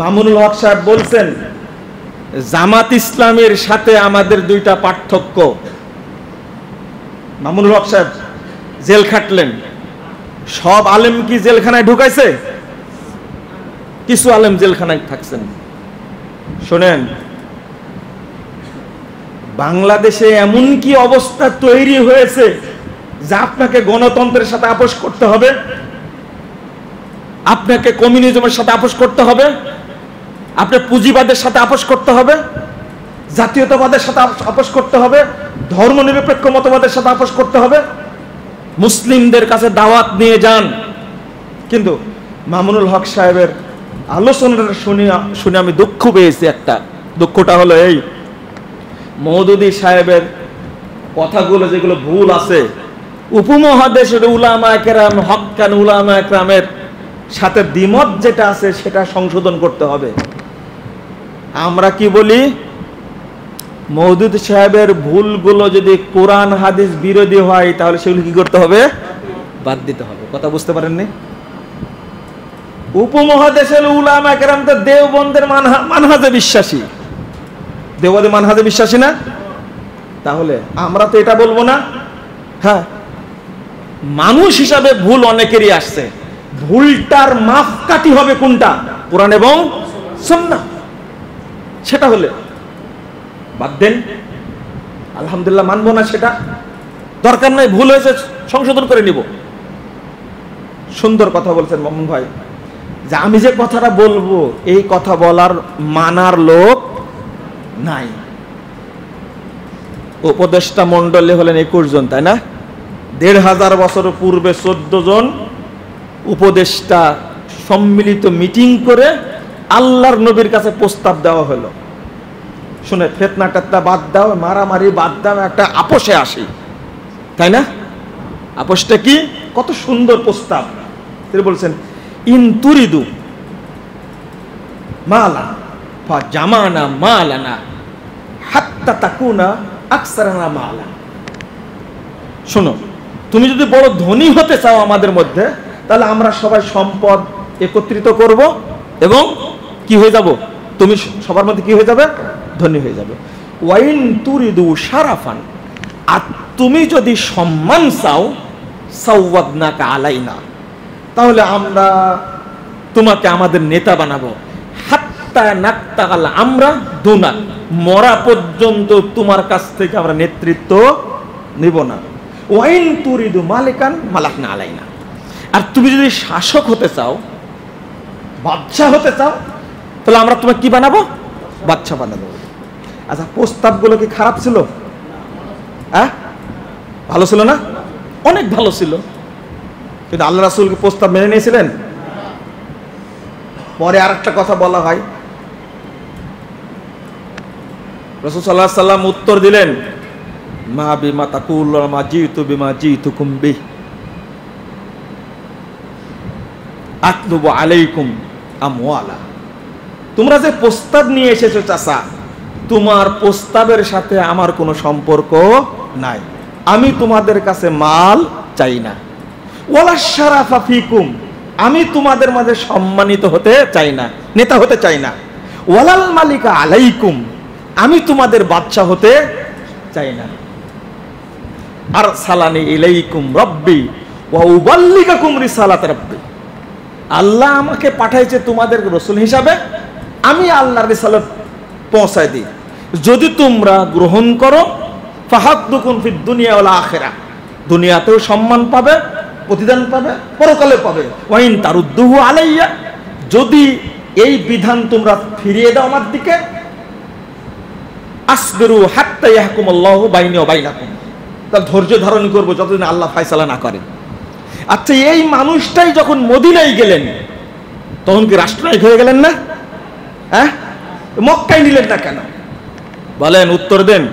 মামুনুল হক সাহেব বলছেন জামাত ইসলামের সাথে আমাদের দুইটা পার্থক্য। মামুনুল হক সাহেব জেল খাটলেন, সব আলেম কি জেলখানায় ঢুকাইছে? কিছু আলেম জেলখানায় থাকছেন। শোনেন, বাংলাদেশে এমন কি অবস্থা তৈরি হয়েছে যে আপনাকে গণতন্ত্রের সাথে আপোষ করতে হবে, আপনাকে কমিউনিজমের সাথে আপোষ করতে হবে, আপনি পুঁজিবাদের সাথে আপোষ করতে হবে, জাতীয়তাবাদের সাথে আপোষ করতে হবে, ধর্মনিরপেক্ষ মতবাদের সাথে আপোষ করতে হবে, মুসলিমদের কাছে দাওয়াত নিয়ে যান। কিন্তু মামুনুল হক সাহেবের আলোচনাটা শুনে আমি দুঃখ পেয়েছি। একটা দুঃখটা হলো এই, মওদুদী সাহেবের কথাগুলো যেগুলো ভুল আছে, উপমহাদেশের উলামায়ে কেরাম, হক্কানি উলামায়ে কেরামের সাথে দ্বিমত যেটা আছে সেটা সংশোধন করতে হবে। আমরা কি বলি, মওদুদী সাহেবের ভুলগুলো যদি কোরআন হাদিস বিরোধী হয় তাহলে সেগুলো কি করতে হবে? বাদ দিতে হবে। কথা বুঝতে পারেননি? উপমহাদেশের উলামায়ে কেরাম তো দেওবন্দের মানহাজে বিশ্বাসী, দেওবন্দের মানহাজে বিশ্বাসী না? তাহলে আমরা তো এটা বলবো না? হ্যাঁ, মানুষ হিসাবে ভুল অনেকেরই আসছে, ভুলটার মাপকাঠি হবে কোনটা? কোরআন এবং সুন্নাহ। সেটা হলে বাদ দেন, আলহামদুলিল্লাহ, মানবো না, সেটা দরকার নাই, ভুল হয়েছে সংশোধন করে নিব। সুন্দর কথা বলছেন মামুন ভাই, যে আমি যে কথাটা বলবো এই কথা বলার মানার লোক নাই। উপদেষ্টা মন্ডলী হলেন 21 জন, তাই না? 1500 বছর পূর্বে 14 জন উপদেষ্টা সম্মিলিত মিটিং করে আল্লাহর নবীর কাছে প্রস্তাব দেওয়া হলো, শুনে ফিতনা টেতনা বাদ দাও, মারামারি বাদ দাও, একটা আপোষে আসি, তাই না? আপোষটা কি? কত সুন্দর প্রস্তাব। তিনি বলছেন, ইন তুরিদু মালা ফা জামানা মালানা হাত্তা তাকুনা আকসারানা মালা। শোনো, তুমি যদি বড় ধনী হতে চাও আমাদের মধ্যে, তাহলে আমরা সবাই সম্পদ একত্রিত করব এবং কি হয়ে যাব? তুমি সবার মধ্যে কি হয়ে যাবে? ধনী হয়ে যাবে। ওয়াইন তুরিদু শারাফান, আর তুমি যদি সম্মান চাও, সাওয়াদনাকা আলাইনা, তাহলে আমরা তোমাকে আমাদের নেতা বানাবো। হাত্তা নাক্তাগাল, আমরা দুনা, মরা পর্যন্ত তোমার কাছ থেকে আমরা নেতৃত্ব নিব না। ওয়াইন তুরিদু মালিকান মালাকনা আলাইনা, আর তুমি যদি শাসক হতে চাও, বাদশা হতে চাও, তাহলে আমরা তোমাকে কি বানাবো? বাদশা বানাবো। আচ্ছা, প্রস্তাবগুলো কি খারাপ ছিল? হ্যাঁ, ভালো ছিল না? অনেক ভালো ছিল। কিন্তু আল্লাহ রাসূলকে প্রস্তাব মেনে নিয়েছিলেন? পরে আরেকটা কথা বলা হয়, রাসূল সাল্লাল্লাহু আলাইহি ওয়াসাল্লাম উত্তর দিলেন, মা বিমা তাকুলু মা জিতু বিমা জিতুকুম বি আতলুবু আলাইকুম আমওয়ালা। তোমরা যে প্রস্তাব নিয়ে এসেছো চাচা, তোমার প্রস্তাবের সাথে আমার কোনো সম্পর্ক নাই, আমি তোমাদের কাছে মাল চাই না। ওয়ালা শারাফা ফিকুম, আমি তোমাদের মাঝে সম্মানিত হতে চাই না, নেতা হতে চাই না। ওয়ালাল মালিকা আলাইকুম, আমি তোমাদের বাদশা হতে চাই না। আর সালানি ইলাইকুম রব্বি ওয়া উবাল্লিগাকুম রিসালাত রব্বি, আল্লাহ আমাকে পাঠাইছে তোমাদের রাসূল হিসাবে, আমি আল্লাহর রিসালাত পৌঁছায় দিই। যদি তোমরা গ্রহণ করো, ফাহাদুকুম ফিদ দুনিয়া ওয়াল আখিরাহ, দুনিয়াতেও সম্মান পাবে, প্রতিদান পাবে, পরকালে পাবে। ওয়াইন তারুদ্দুহু আলাইয়া, যদি এই বিধান তোমরা ফিরিয়ে দাও আমার দিকে, আসবিরু হাত্তা ইয়াহকুমুল্লাহু বাইনি ওয়া বাইনাকুম, তাহলে ধৈর্য ধারণ করব যতদিন আল্লাহ ফয়সালা না করেন। আচ্ছা, এই মানুষটাই যখন মদিনায় গেলেন, তখন কি রাষ্ট্রনায়ক হয়ে গেলেন না? হ্যাঁ, মক্কায় নিলেন না কেন বলেন? উত্তর দেন।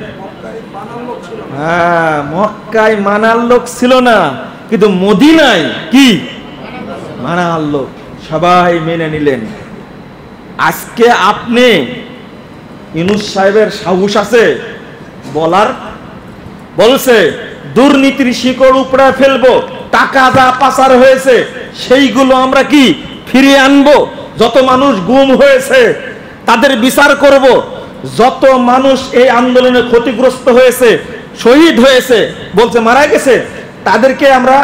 হ্যাঁ, মক্কায় মানার লোক ছিল না, কিন্তু মদিনায় কি মানার লোক, সবাই মেনে নিলেন। আজকে আপনি ইউনূস সাহেবের সাহস আছে বলার, বলছে দুর্নীতির শিকড় উপড়ে ফেলবো, টাকা যা পাচার হয়েছে সেইগুলো আমরা কি ফিরিয়ে আনবো, যত মানুষ গুম হয়েছে তাদের বিচার করব, যত মানুষ এই আন্দোলনে ক্ষতিগ্রস্ত হয়েছে, শহীদ হয়েছে, বলছে মারা গেছে, তাদেরকে আমরা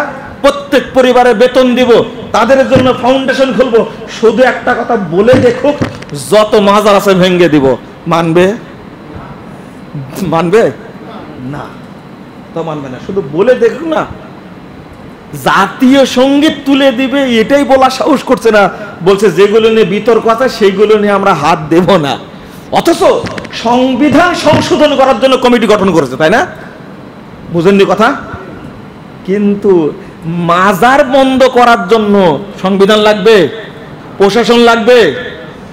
প্রত্যেক পরিবারে বেতন দিব, তাদের জন্য ফাউন্ডেশন খুলবো। শুধু একটা কথা বলে দেখুক, যত মাজার আছে ভেঙে দিব। মানবে? মানবে না, তো মানবে না। শুধু বলে দেখুক না। জাতীয় সঙ্গীত তুলে দিবে এটাই বলা সাহস করছে না, বলছে যেগুলো নিয়ে বিতর্ক আছে সেইগুলো নিয়ে আমরা হাত দেব না। অথচ সংবিধান সংশোধন করার জন্য কমিটি গঠন করেছে, তাই না? বুঝেননি কথা? কিন্তু মাজার বন্ধ করার জন্য সংবিধান লাগবে, প্রশাসন লাগবে?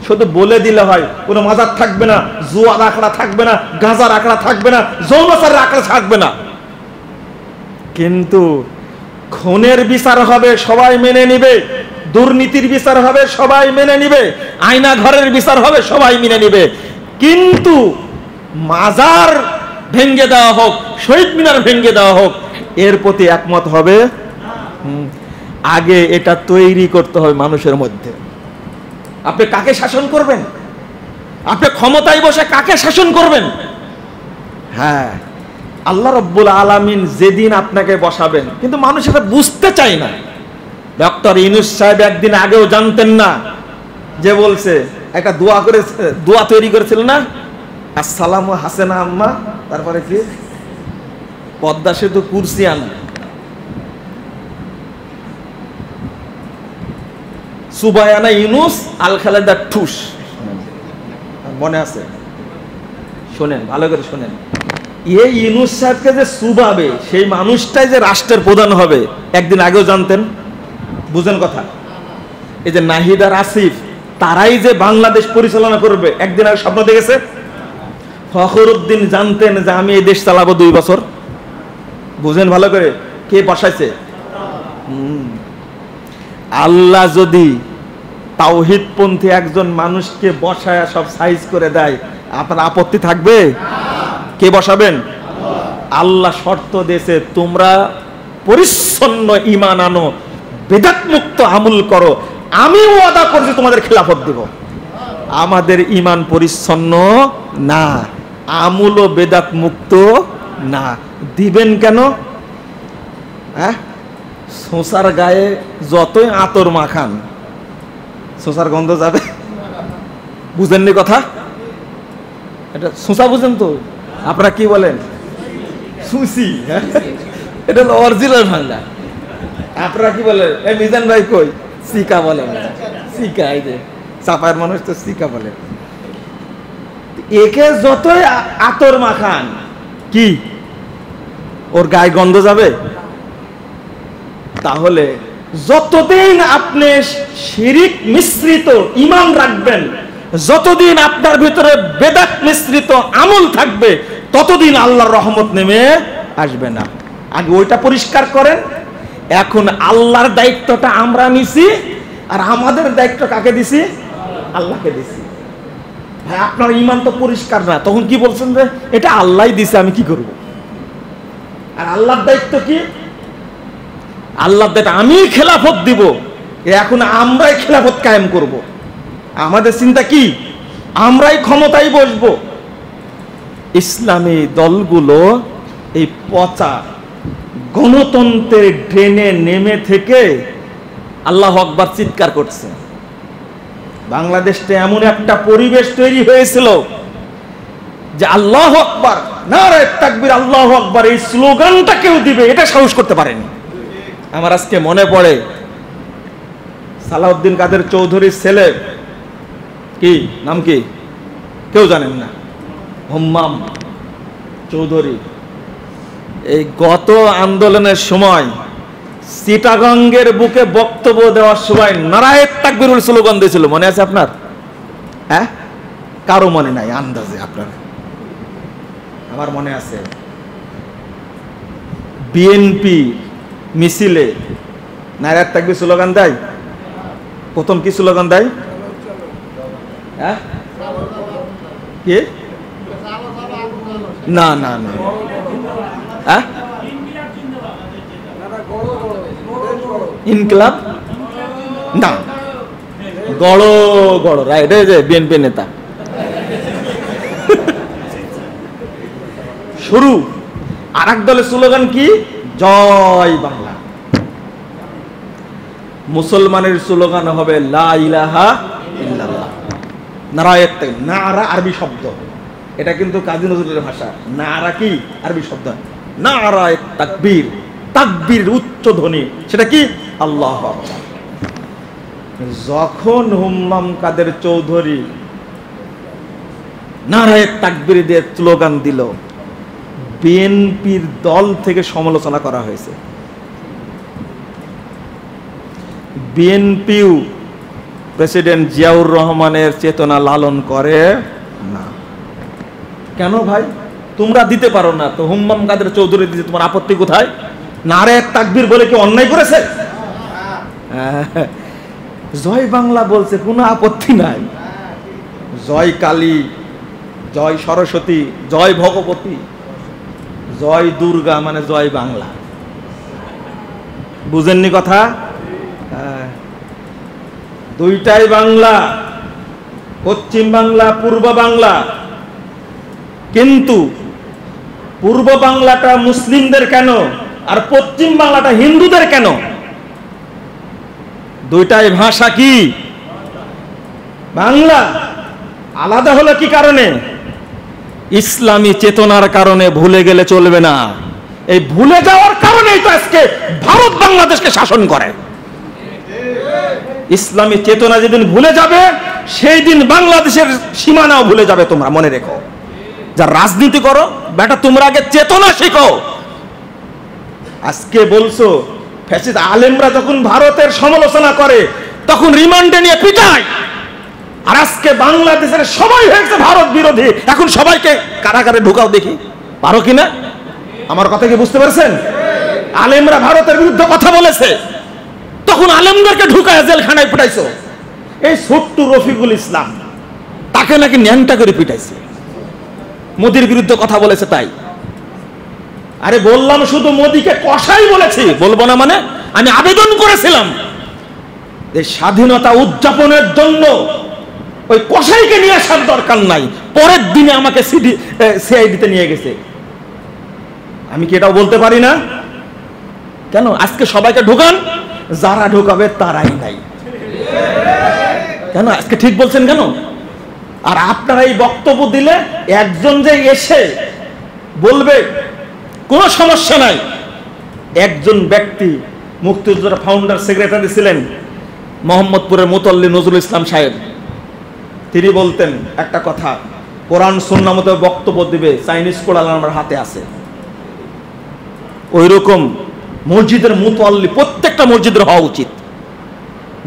শুধু বলে দিলে হয়, কোনো মাজার থাকবে না, জুয়ার আখড়া থাকবে না, গাঁজার আখড়া থাকবে না, যৌনাচারের আখড়া থাকবে না। কিন্তু খুনের বিচার হবে, সবাই মেনে নিবে। দুর্নীতির বিচার হবে, সবাই মেনে নিবে। আয়না ঘরের বিচার হবে, সবাই মেনে নিবে। কিন্তু মাজার ভেঙ্গে দেওয়া হোক, শহীদ মিনার ভেঙ্গে দেওয়া হোক, এর প্রতি একমত হবে? আগে এটা তৈরি করতে হবে মানুষের মধ্যে। আপনি কাকে শাসন করবেন? আপনি ক্ষমতায় বসে কাকে শাসন করবেন? হ্যাঁ, আল্লাহ রাব্বুল আলামিন যেদিন আপনাকে বসাবেন, কিন্তু মানুষ এটা বুঝতে চায় না। ডক্টর ইউনূস সাহেব একদিন আগেও জানতেন না, যে বলছে একটা দোয়া করে, দোয়া তৈরি করেছিল না, আসসালামু হাসেনা আম্মা, তারপরে কি পদ্মা সেতু কুরসি আনা, সুবায়ানা ইউনূস আল খালেদা ঠুস, মনে আছে? শোনেন, ভালো করে শোনেন। এই ইউনূস সাহেবকে যে সুবাবে, সেই মানুষটাই যে রাষ্ট্রের প্রধান হবে, একদিন আগেও জানতেন? বুঝেন কথা? এই যে নাহিদ আর আসিফ, তারাই যে বাংলাদেশ পরিচালনা করবে, একদিন আগে স্বপ্ন দেখেছে? ফখরুদ্দিন জানতেন যে আমি এই দেশ চালাবো 2 বছর? বুঝেন ভালো করে? কে বসাইছে? আল্লাহ যদি তাওহীদপন্থী একজন মানুষকে বসায় সব সাইজ করে দেয়, আপনার আপত্তি থাকবে? কে বসাবেন? আল্লাহ শর্ত দিয়েছে, তোমরা পরিচ্ছন্ন ঈমান আনো, বেদাত মুক্ত আমল করো, আমি ওয়াদা করছি তোমাদের খেলাফত দেব। আমাদের ঈমান পরিচ্ছন্ন না, আমল ও বেদাত মুক্ত না। দিবেন কেন? হ্যাঁ, সোসার গায়ে যতই আতর মাখান, সোসার গন্ধ যাবে? বুঝেননি কথা? এটা সোসা বুঝেন তো? আপনারা কি বলেন? সুসি। এটা হলো অরিজিনাল বাংলা। আপনারা কি বলেন? এই মিজান ভাই কই? সিকা বলে। সিকা, এই যে চাপায়ের মানুষ তো সিকা বলে। একে যতই আতর মাখান, কি ওর গায়ে গন্ধ যাবে? তাহলে যতদিন আপনি শিরিক মিশ্রিত ঈমান রাখবেন, যতদিন আপনার ভিতরে বেদাত মিশ্রিত আমল থাকবে, ততদিন আল্লাহর রহমত নেমে আসবে না। আগে ওইটা পরিষ্কার করেন। এখন আল্লাহর দায়িত্বটা আমরা নিছি, আর আমাদের দায়িত্ব কাকে দিছি? আল্লাহকে দিছি। ভাই, আপনার ঈমান তো পরিষ্কার না, তখন কি বলছেন যে এটা আল্লাহই দিছে, আমি কি করব? আর আল্লাহর দায়িত্ব কি? আল্লাহর দায়িত্ব আমি খেলাফত দিব, এখন আমরাই খেলাফত কায়েম করব। আমাদের চিন্তা কি? আমরাই ক্ষমতায় বসবো। ইসলামী দলগুলো এই পচা গণতন্ত্রের ড্রেনে নেমে থেকে আল্লাহু আকবার চিৎকার করছে। বাংলাদেশে এমন একটা পরিবেশ তৈরি হয়েছিল যে আল্লাহু আকবার, নারায়ে তাকবীর, আল্লাহু আকবার, এই স্লোগানটা কেউ দিবে এটা সাহস করতে পারেনি। আমার আজকে মনে পড়ে সালাউদ্দিন কাদের চৌধুরীর ছেলে, কি নাম, কি কেউ জানেন না? হুম্মাম চৌধুরী। এই গত আন্দোলনের সময় চিটাগঙ্গের বুকে বক্তব্য দেওয়ার সময় নারায়ে তাকবীরের স্লোগান দিয়েছিল, মনে আছে আপনার? হ্যাঁ, কারো মনে নাই? আন্দাজে আপনার? আমার মনে আছে। বিএনপি মিছিলে নারায়ে তাকবীর স্লোগান দেয়। প্রথম কি স্লোগান দেয়? হ্যাঁ, কি? না না না, হ্যাঁ, ইনকিলাব না, গড় গড় রাইট, এই যে বিএনপি নেতা শুরু। আর এক দলের স্লোগান কি? জয় বাংলা। মুসলমানের স্লোগান হবে লা ইলাহা ইল্লাল্লাহ। নারায়ে তাকবীর, নারা আরবি শব্দ, এটা কিন্তু কাজী নজরুলের ভাষা। নারা কি? আরবি শব্দ। নারায়ে তাকবীর, তাকবীর উচ্চ ধ্বনি, সেটা কি? আল্লাহু আকবার। যখন হুম্মাম কাদের চৌধুরী নারায়ে তাকবীর দিয়ে স্লোগান দিল, বিএনপির দল থেকে সমালোচনা করা হয়েছে। বিএনপিও প্রেসিডেন্ট জিয়াউর রহমানের চেতনা লালন করে না। কেন ভাই? তোমরা দিতে পারো না তো হুম্মাম কাদের চৌধুরী দিতে তোমার আপত্তি কোথায়? নারায়ে তাকবীর বলে কি অন্যায় করেছে? জয় বাংলা বলছে, কোনো আপত্তি নাই। জয় কালী, জয় সরস্বতী, জয় ভগবতী, জয় দুর্গা, মানে জয় বাংলা। বুঝেননি কথা? দুইটাই বাংলা, পশ্চিম বাংলা, পূর্ব বাংলা। কিন্তু পূর্ব বাংলাটা মুসলিমদের কেন আর পশ্চিম বাংলাটা হিন্দুদের কেন? দুইটাই ভাষা কি? বাংলা। আলাদা হলো কি কারণে? ইসলামী চেতনার কারণে। ভুলে গেলে চলবে না। এই ভুলে যাওয়ার কারণেই তো আজকে ভারত বাংলাদেশকে শাসন করে। ইসলামী চেতনা যেদিন ভুলে যাবে, সেই দিন বাংলাদেশের সীমানাও ভুলে যাবে। তোমরা মনে রেখো, যা রাজনীতি করো বেটা, তোমরা আগে চেতনা শেখো। আজকে বলছো ফ্যাসিস্ট আলেমরা যখন ভারতের সমালোচনা করে তখন রিমান্ডে নিয়ে পিটায়, আর আজকে বাংলাদেশের সবাই হয়েছে ভারত বিরোধী। এখন সবাইকে কারাগারে ঢুকাও দেখি, পারো কিনা? আমার কথা কি বুঝতে পারছেন? আলেমরা ভারতের বিরুদ্ধে কথা বলেছে, তখন আলেমদেরকে ঢুকায় জেলখানায় পিটাইছো। এই ছোট্ট রফিকুল ইসলাম, তাকে নাকি ন্যাংটা করে পিটাইছে, মোদির বিরুদ্ধে কথা বলেছে তাই। আরে বললাম শুধু মোদিকে কসাই বলেছি, বলবো না মানে? আমি আবেদন করেছিলাম যে স্বাধীনতা উদযাপনের জন্য ওই কসাইকে নিয়ে আসার দরকার নাই। পরের দিনে আমাকে সিআইডিতে নিয়ে গেছে। আমি কি এটাও বলতে পারি না? কেন? আজকে সবাইকে ঢোকান, যারা ঢোকাবে তারাই নাই। কেন? আজকে ঠিক বলছেন কেন? আর আপনারা এই বক্তব্য দিলে একজন যে এসে বলবে কোনো সমস্যা নাই। একজন ব্যক্তি মুক্তিযোদ্ধা ফাউন্ডার সেক্রেটারি ছিলেন মোহাম্মদপুরের মুতল্লি নজরুল ইসলাম সাহেব, তিনি বলতেন একটা কথা, কোরআন সুন্নাহ মতো বক্তব্য দিবে, চাইনিজ কোরআন আমার হাতে আছে। ওই রকম মসজিদের মুতল্লি প্রত্যেকটা মসজিদের হওয়া উচিত।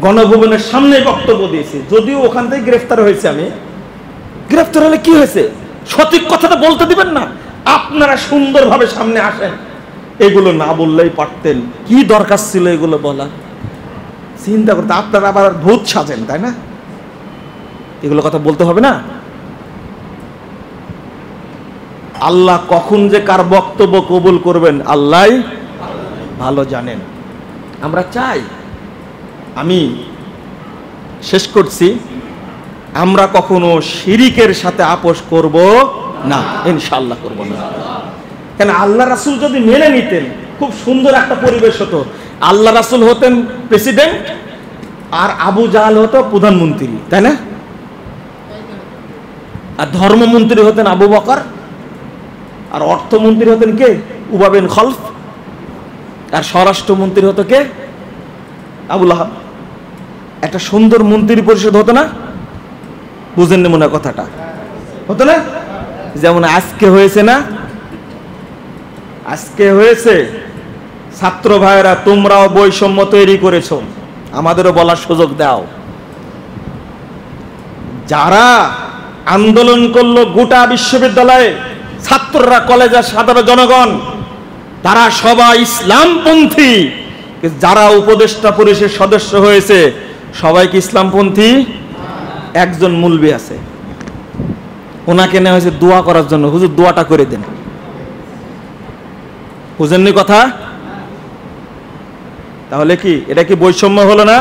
গণভবনের সামনে বক্তব্য দিয়েছি, যদিও ওখান থেকে গ্রেফতার হয়েছে। আমি গ্রেফতার হলে কি হয়েছে? সঠিক কথাটা বলতে দিবেন না? আপনারা সুন্দরভাবে সামনে আসেন। এগুলো না বললেই পারতেন, কি দরকার ছিল এগুলো বলা? চিন্তা করতে আপনারা আবার ভূত সাজেন, তাই না? এগুলো কথা বলতে হবে না? আল্লাহ কখন যে কার বক্তব্য কবুল করবেন আল্লাহ ভালো জানেন। আমরা চাই, আমি শেষ করছি, আমরা কখনো শিরিকের সাথে আপোষ করব না, ইনশাআল্লাহ করব না। কেন? আল্লাহ রাসূল যদি মেনে নিতেন খুব সুন্দর একটা পরিবেশ হতো। আল্লাহ রাসূল হতেন প্রেসিডেন্ট আর আবু জাহাল হতো প্রধানমন্ত্রী, তাই না? আর ধর্মমন্ত্রী হতেন আবু বকর, আর অর্থমন্ত্রী হতেন কে? উবাই বিন খলফ, আর স্বরাষ্ট্রমন্ত্রী হতো কে? আবু লাহাব। একটা সুন্দর মন্ত্রী পরিষদ হতো না? বুঝেন না মনে কথাটা? হতো না? যেমন আজকে হয়েছে না? আজকে হয়েছে। ছাত্র ভাইরা, তোমরাও বৈষম্য তৈরি করেছো, আমাদেরও বলার সুযোগ দাও। যারা আন্দোলন করলো গোটা বিশ্ববিদ্যালয়ে, ছাত্ররা, কলেজের সাধারণ জনগণ, তারা সবাই ইসলামপন্থী। যারা উপদেষ্টা পরিষদের সদস্য হয়েছে সবাই কি ইসলামপন্থী? একজন মুলবি আছে, ওনাকে নেওয়া হয়েছে দোয়া করার জন্য। হুজুর দোয়াটা করে দেন। বুঝেননি কথা? তাহলে কি এটা কি বৈষম্য হলো না?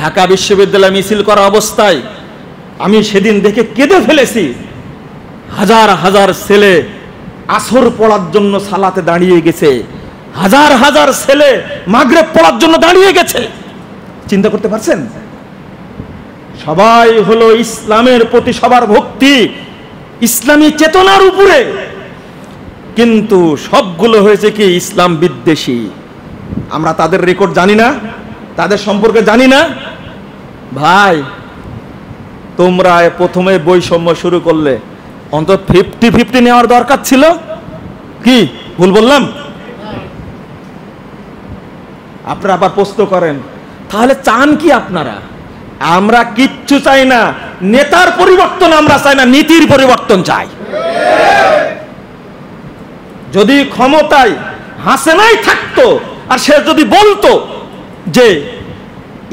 ঢাকা বিশ্ববিদ্যালয় মিছিল করা অবস্থায় আমি সেদিন দেখে কেঁদে ফেলেছি। হাজার হাজার ছেলে আসর পড়ার জন্য সালাতে দাঁড়িয়ে গেছে, হাজার হাজার ছেলে মাগরিব পড়ার জন্য দাঁড়িয়ে গেছে। চিন্তা করতে পারছেন? সবাই হলো ইসলামের প্রতি সবার ভক্তি, ইসলামী চেতনার উপরে, কিন্তু সবগুলো হয়েছে কি ইসলাম বিদ্বেষী। আমরা তাদের রেকর্ড জানি না, তাদের সম্পর্কে জানি না। ভাই, তোমরা প্রথমে বৈষম্য শুরু করলে, অন্তত 50-50 নেওয়ার দরকার ছিল। কি ভুল বললাম? আপনারা আবার প্রশ্ন করেন, তাহলে চান কি আপনারা? আমরা কিচ্ছু চাই না, নেতার পরিবর্তন আমরা চাই না, নীতির পরিবর্তন চাই। যদি ক্ষমতায় হাসিনাই থাকতো আর সে যদি বলতো যে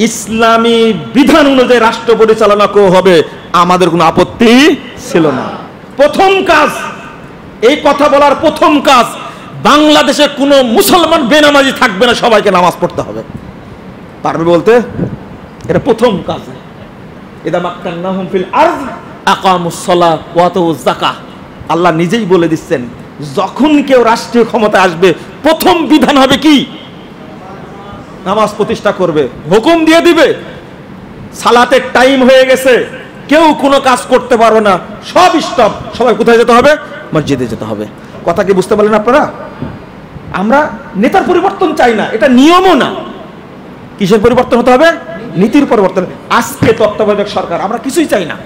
ইসলামী বিধান অনুযায়ী রাষ্ট্র পরিচালনা হবে, আমাদের কোনো আপত্তি ছিল না। প্রথম কাজ, এই কথা বলার প্রথম কাজ, বাংলাদেশে কোনো মুসলমান বেনামাজি থাকবে না, সবাইকে নামাজ পড়তে হবে। পারবে বলতে? এটা প্রথম কাজ। ইদা মাক্কান্নাহুম ফিল আরদ আকামুস সালাহ ওয়া আতুজ যাকাহ। আল্লাহ নিজেই বলে দিচ্ছেন, যখন কেউ রাষ্ট্রীয় ক্ষমতায় আসবে প্রথম বিধান হবে কি? নামাজ প্রতিষ্ঠা করবে, হুকুম দিয়ে দিবে। সালাতের টাইম হয়ে গেছে, কেউ কোনো কাজ করতে পারবে না, সব স্টপ। সবাই কোথায় যেতে হবে? মসজিদে যেতে হবে। কথা কি বুঝতে পারলেন আপনারা? আমরা নেতার পরিবর্তন চাই না, এটা নিয়মও না। কিসের পরিবর্তন হতে হবে? নীতির পরিবর্তন। আজকে তত্ত্বাবধায়ক সরকার আমরা কিছুই চাই না,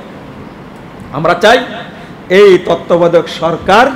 আমরা চাই এই তত্ত্বাবধায়ক সরকার